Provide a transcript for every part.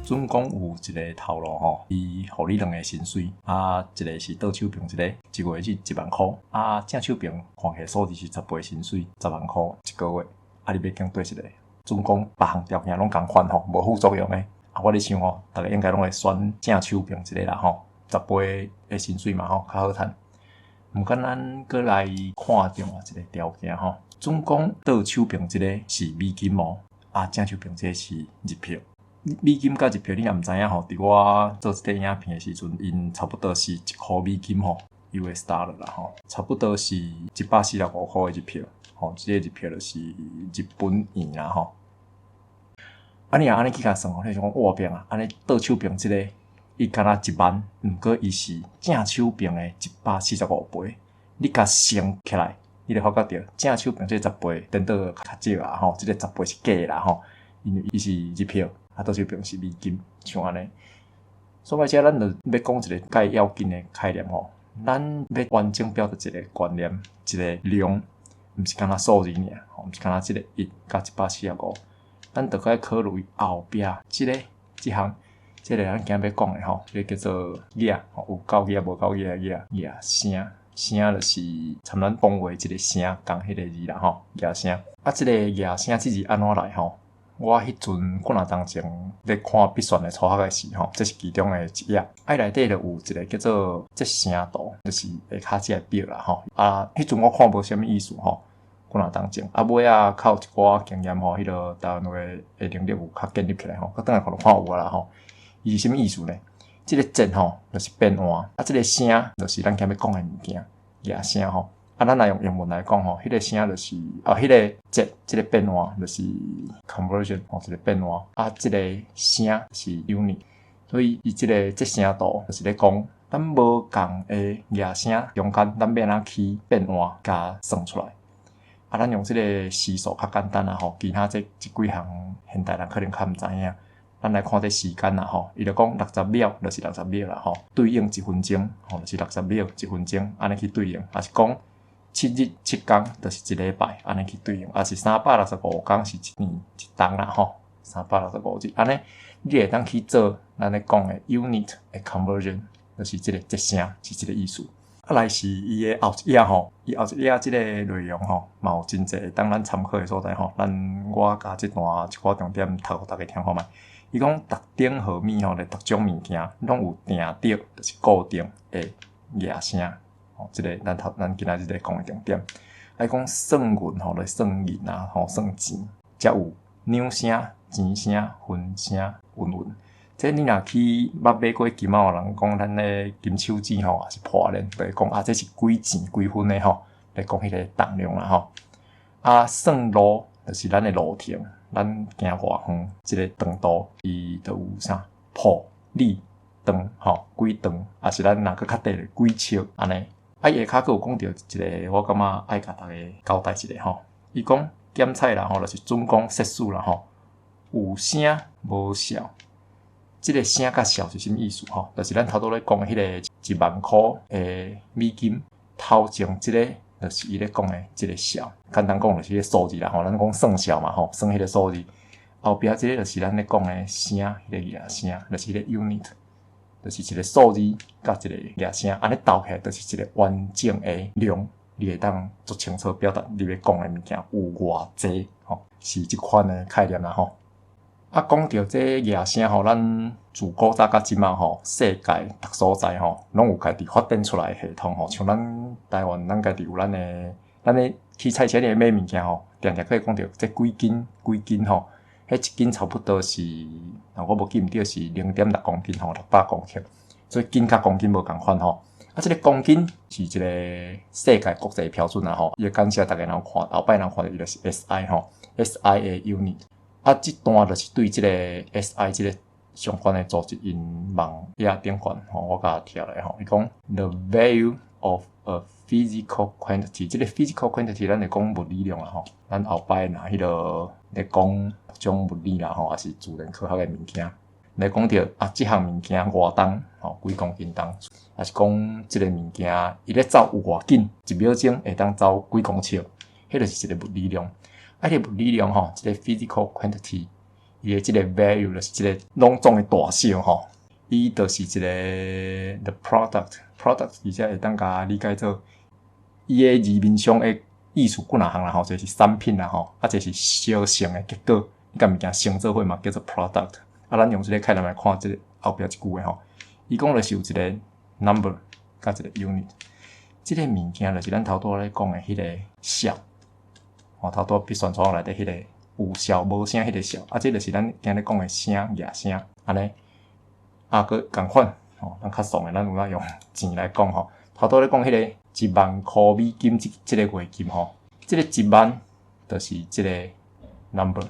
总共有一个头路吼，伊互你2个薪水，一个是倒手边一个，一个月是1万块，正手边看起数字是10倍薪水，10万块一个月，你要拣对一个，总共别项条件拢共款吼，无副作用诶。我咧想吼，大家应该拢会选正手边一个啦吼，10倍诶薪水嘛吼，较好趁。毋过咱过来看另外一个条件吼，总共倒手边一个是美金哦，正手边一个是日票。美金甲日票你也毋知影吼，伫我做即个影片诶时阵，因差不多是1箍美金吼 ，US dollar 啦吼，差不多是145块诶日票，吼，即个日票就是日本元啦吼。你安尼去甲算吼，你就讲哇边安尼倒手边即个，伊敢若1万，毋过伊是正手边诶145倍，你甲乘起来，你就发觉着正手边即10倍，等到较少啦吼，即个10倍是假诶啦吼，因为伊是日票。倒手边是美金，像安尼。所以遮咱就要讲一个介要紧的概念吼，咱要完整表达一个观念，一个量，毋是干那数字尔，毋是干那即个1甲145，咱着该考虑后壁即项，即个咱今日要讲的吼，即个叫做额，有够额无够额的额声，声就是参咱讲话即个声，讲迄个字啦吼，额声。即个额声即字安怎来吼？我迄阵几若当前咧看必选的初学的时吼，这是其中的一页。内底就有一个叫做即声图，就是下骹即个表啦吼。迄阵我看无啥物意思吼，几若当前。尾靠一寡经验吼，迄个台湾话会能力有较建立起来吼，等下可能看有啦吼。伊是啥物意思呢？即个节吼就是变换，即个声就是咱今日讲的物件，额声吼。咱来用英文来讲吼，迄个声就是迄个节，即个变换就是 conversion 吼，即个变换。即个声是 unit， 所以伊即个即声图就是咧讲，咱无共诶额声中间，咱要安怎去变换甲算出来。咱用即个时数较简单啦吼，其他即几项现代人可能较毋知影。咱来看这时间啦吼，伊就讲60秒就是60秒啦吼，对应1分钟吼就是60秒1分钟，安尼去对应，也是讲。7日7工就是一礼拜，安尼去对应，是365工是1年1冬啦吼，365日安尼，你会当去做咱咧讲的 unit 的 conversion， 就是即个节声是即个意思。来是伊的后一页吼，伊后一页即个内容吼，嘛有真济当咱参考的所在吼。我甲即段一寡重点读互大家听看觅。伊讲特定号码吼，咧特种物件拢有定着，就是固定的额声。即个咱今仔日咧讲的重点，讲算银吼，来算银吼，算钱，才有两声、钱声、分声、运。即你若去捌买过金有人讲咱咧金手指吼，也是破链，就是讲这是几钱几分的吼，来讲迄个重量啦吼。算路就是咱的路程，咱行偌远，即个长度伊就有啥坡、里、长吼，几长，也是咱若搁较短几尺安尼。下骹佫有讲到一个，我感觉爱甲大家交代一下吼。伊讲检测啦吼，就是总共摄取啦吼，有声无效。即个声甲效是啥物意思吼？就是咱头拄咧讲迄个1万箍诶美金，头前即个就是伊咧讲诶即个效。简单讲就是迄个数字啦吼，咱讲算效嘛吼，算迄个数字。后壁即个就是咱咧讲诶声，迄个额声，就是迄个 unit。就是一个数字甲一个额声，安尼斗起来就是一个完整的量，你会当足清楚表达你要讲的物件有偌济吼，是即款的概念啦吼。讲到这额声吼，咱自古早甲即嘛吼，世界各所在吼，拢有家己发展出来的系统吼，像咱台湾，咱家己有咱的去菜市场买物件吼，常常可以讲到这几斤吼。迄一斤差不多是，我无记毋对是0.6公斤吼，600公克，所以斤甲公斤无共款吼。即个公斤是一个世界国际标准啦吼，伊个简写大家人看，后摆人看伊就是 SI 吼 ，SI 的 unit。即段就是对即个 SI 即个相关的组织因网页顶管吼，我甲贴来吼，伊讲 the value of a physical quantity， 即个 physical quantity 咱会讲物理量啦吼，咱后摆若迄个咧讲种物理啦吼，也是自然科学的物件。来讲到即项物件偌重吼，几公斤重，也是讲即个物件伊咧走有偌紧，1秒钟会当走几公尺，迄就是一个物理量。迄个物理量吼，即个 physical quantity，伊的即个 value 就是一个拢总的大小吼，伊就是一个 the product， 而且会当甲理解做伊的字面上的意思几若项啦吼，就是产品啦吼，啊就是小成的结果，你甲物件成做伙嘛叫做 product。啊，咱用即个概念来看即个后壁一句话吼，伊讲就是有一个 number 甲一个 unit， 即个物件就是咱头拄咧讲的迄个小，吼头拄必算出内底迄个有小无声迄个小，啊，即就是咱今日讲的声野声，安尼，啊，佮共款吼，咱较爽的，咱有哪用钱来讲吼，头拄咧讲迄个10000箍美金即个月金吼，即个10000就是即个 number，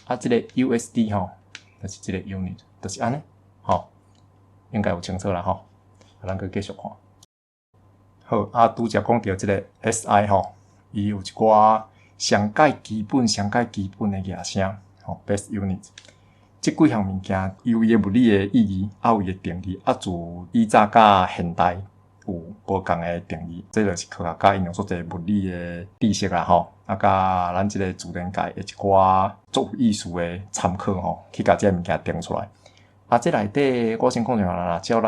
啊，即个 USD 吼。就是即个 unit， 就是安尼，吼，应该有清楚啦，吼，咱佮继续看。好，啊，拄则讲到即个 SI 吼，伊有一寡上界基本的野声，吼 ，base unit。即几项物件有伊物理的意义，啊有伊的定义，啊自以早甲现代有无共的定义，这就是科学家应用所侪物理的知识啦，吼。啊，甲咱即个自然界的一寡作为艺术的参考吼，去甲即个物件定出来。啊，这内底我先讲一下啦，照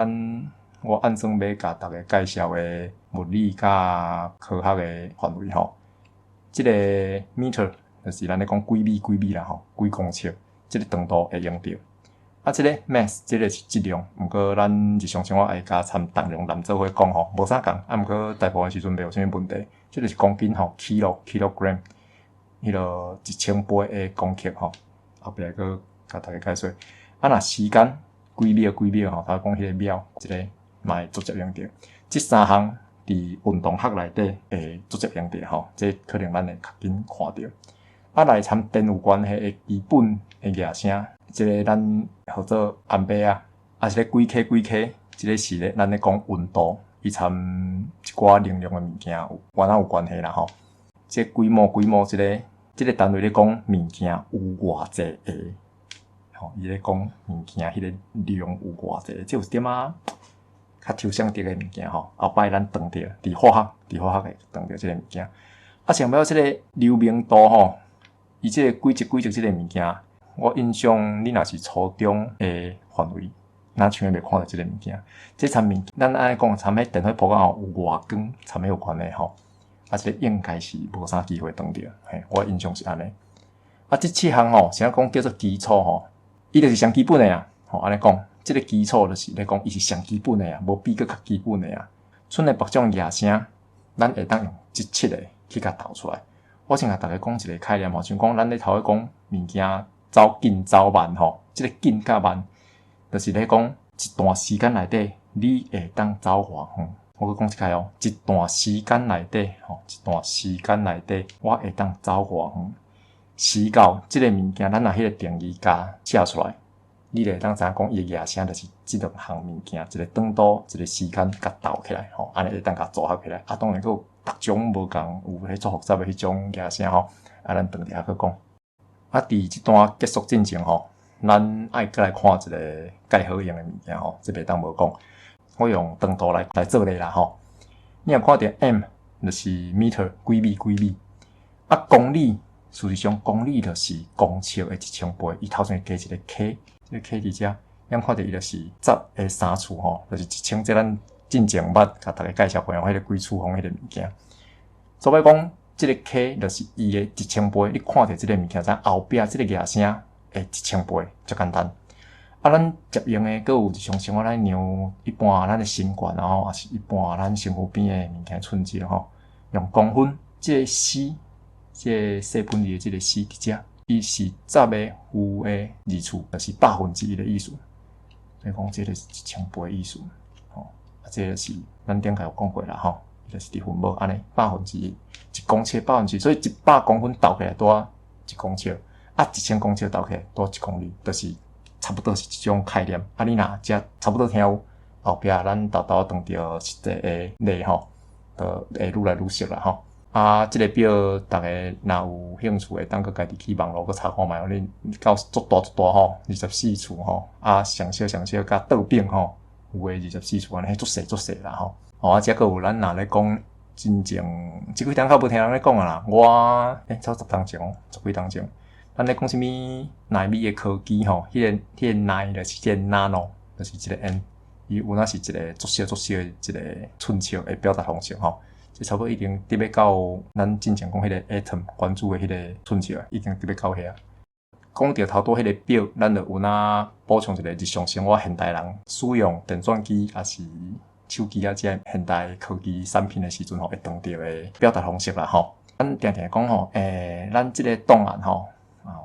我按算要甲大家介绍的物理甲科学的范围吼，即个 meter 就是咱咧讲几米啦吼，几公尺，即个长度会用到。啊，即个 mass 即个是质量，毋过咱日常生活爱甲参重量làm做伙讲吼，无啥共。啊，毋过大部分时阵袂有啥物问题。即就是公斤吼 ，kilogram， 迄个1000杯的公克吼，后壁个甲大家解说。啊，若时间几秒吼，他讲迄个秒，即个嘛会直接用着。即三项伫运动学内底会直接用着吼，即可能咱会较紧看着。啊，来参电有关系的基本的野声，即个咱号做安培啊，啊是咧几 K， 即个是咧咱咧讲温度。伊参一寡能量的物件有关系啦吼。即规模即个单位咧讲物件有偌济个，吼，伊咧讲物件迄个量有偌济，即有一点啊较抽象啲个物件吼。后摆咱断着伫化学会断着即个物件。啊，想要即个流明度吼，伊即个几级即个物件，我印象你若是初中的范围。咱像袂看到即个物件，即参物件，咱安尼讲，参迄电火泡到有偌光，参迄有关系吼。啊，即个应该是无啥机会断着，嘿，我印象是安尼。啊，即7项吼，啥讲叫做基础吼，伊就是上基本的啊。吼，安尼讲，即个基础就是咧讲，伊是上基本的啊，无比佫较基本的啊。剩诶别种野声，咱会当用即7个去甲斗出来。我先甲大家讲一个概念吼，像讲咱咧头咧讲物件走紧走慢吼，即个紧甲慢。就是咧讲一段时间内底，你会当走偌远。我去讲一下哦，一段时间内底，我会当走偌远。时到即个物件，咱若迄个定义甲写出来，你就会当知影讲伊个野声就是即两项物件，一个长度，一个时间甲斗起来，吼，安尼会当甲组合起来。啊，当然佫有逐种无共，有迄种复杂的迄种野声吼，啊，咱等下去讲。啊，伫即段结束进前吼。咱爱再来看一个介好用的物件吼，这袂当无讲。我用长度来做例啦吼。你若看到 m 就是 meter 几米，啊公里事实上公里就是公尺的1000倍，伊头前加一个 k， 这个 k 伫遮，咱看到伊就是10的3次吼，就是1000，即咱进前捌甲大家介绍过用迄个几次方迄个物件。所以讲，这个 k 就是伊的1000倍，你看到这个物件，咱后壁这个野声。1000倍，足简单。啊，咱接用诶，佫有日常生活咱用一般咱诶身管，然后也是一般咱身躯边诶物件寸节吼，用公分，即个 c， 即个细分字诶，即个 c 伫遮，伊是10诶负诶二次，就是1/1的意思。所以讲，即个是1000倍诶意思，吼。啊，即个是咱顶下有讲过啦，吼，就是伫分母安尼1/1，一公尺1/1，所以100公分倒起来多1公尺。啊，1000公尺倒起来多1公里，就是差不多是即种概念。啊，你若遮差不多听有后壁，咱豆当着实际诶例吼，会愈来愈熟啦吼。啊，即个表大家若有兴趣诶，当个家己去网络去查看觅，你到足大吼，24处吼，啊上小甲倒边吼，有诶24处安尼足细啦吼。哦，啊，遮个有咱若咧讲真正即几天较无听人咧讲啊啦，我差10天前，10几天前。咱咧讲啥物纳米诶科技吼，迄个纳就是即个 nano， 就是即个 n， 伊有若是一个足小诶一个寸尺诶表达方式吼。即差不多已经得要到咱之前讲迄个 atom 关注诶迄个寸尺，已经得要到遐。讲到头拄迄个表，咱就有哪补充一个日常生活现代人使用电算机也是手机啊，即个现代科技产品诶时阵吼，会用到诶表达方式啦吼。咱定定讲吼，咱即个档案吼，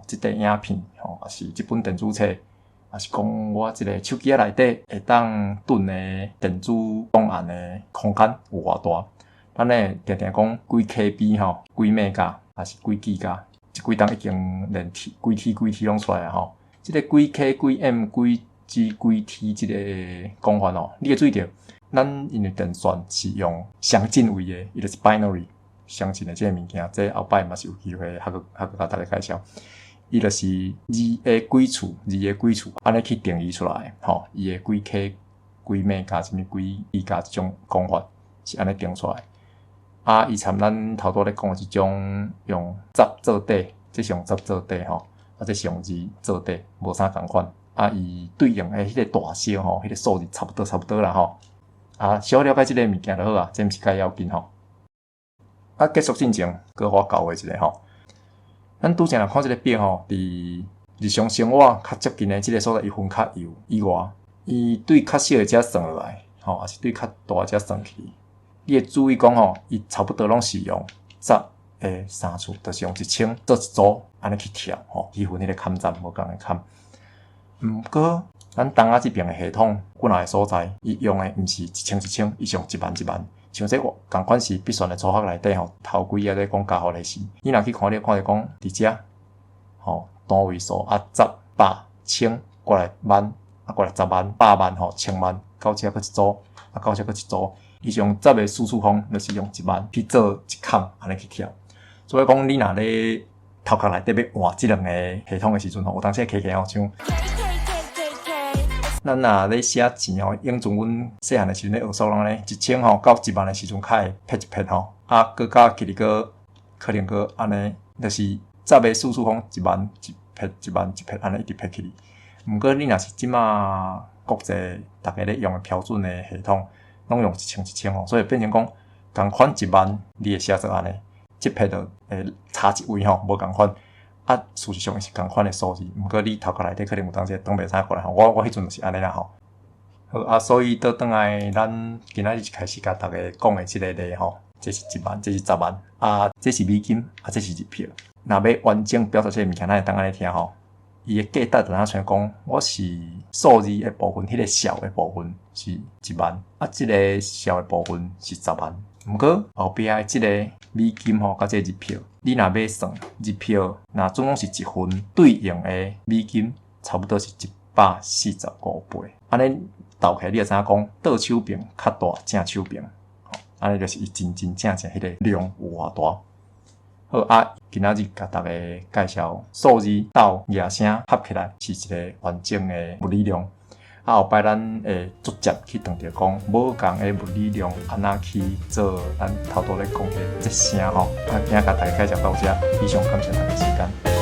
即个影片吼，也是即本电子册，也是讲我即个手机内底会当囤诶电子档案诶空间有偌大。咱咧定定讲几 KB 吼，几 Mega 还是几 Giga， 几档已经连几 T 拢出来啊吼。即个几 K 几 M 几 G 几 T 即个讲法哦，你会注意到，咱因为电算是用相进位诶，伊就是 binary 相进诶即个物件，即后摆嘛是有机会甲大家介绍。伊就是2个几处安尼去定义出来吼，伊诶几 K 几 Mega 什么几 Giga 即种讲法是安尼定出来。伊参咱头拄咧讲诶即种用十做底，即是用十做底吼，即是用字做底，无啥共款。伊对应诶迄个大小吼，迄个数字差不多啦吼。小了解即个物件就好啊，这毋是介要紧吼。结束进前，搁我教诶一个吼。咱拄则来看即个表吼，伫日常生活较接近诶即个所在，伊分较幼以外，伊对较小诶只算落来，吼，也是对较大只算去。你会注意讲吼，伊差不多拢是用10诶3次，就是用1000做一组，安尼去跳吼，去分迄个坎站无共诶坎。毋过，咱东亚即边诶系统，阮来诶所在，伊用诶毋是1000，伊是用10000。像这共款是必算诶组合内底吼，头几页咧讲加号咧是，你若去看着讲伫遮吼单位数10、100、1000过来万，过来10万、100万吼、1000万，到遮搁一组，到遮搁一组。伊是用10个输出方，就是用1万去做一坎，安尼去跳。所以讲，你若咧头壳内底要换即两个系统的时阵吼，有当时会起吼，像咱若咧写钱吼，用从阮细汉的时阵咧学数人咧，1000吼到1万的时阵，较会撇一撇吼，搁加起哩搁可能搁安尼，就是10个输出方1万一撇1万一撇，安尼一直撇起哩。毋过你若是即马国际大家咧用的标准的系统。拢用1000吼，所以变成讲共款1万，你会写做安尼，即撇就会差一位吼，无共款。事实上是共款的数字，毋过你头壳内底可能有当时当袂啥过来吼。我迄阵就是安尼啦吼。好所以倒转来，咱今仔日就开始甲大家讲的即个例吼，这是1万，这是10万，这是美金，这是日票。若要完整表达这个物件，咱会当安尼听吼。伊诶价值就哪像讲，我是数字诶部分，迄个小诶部分是1万，即个小诶部分是10万。毋过后壁诶即个美金吼，甲即个日票，你若要算日票，若总共是1分对应诶美金，差不多是145倍。安尼斗起来，你就知影讲，倒手边较大，正手边，安尼就是伊真正迄个量有偌大。好今仔日甲大家介绍数字到野声合起来是一个完整的物理量。后摆咱会逐渐去谈着讲无共的物理量安怎去做咱头拄咧讲的这声吼。今仔甲大家介绍到这，非常感谢大家时间。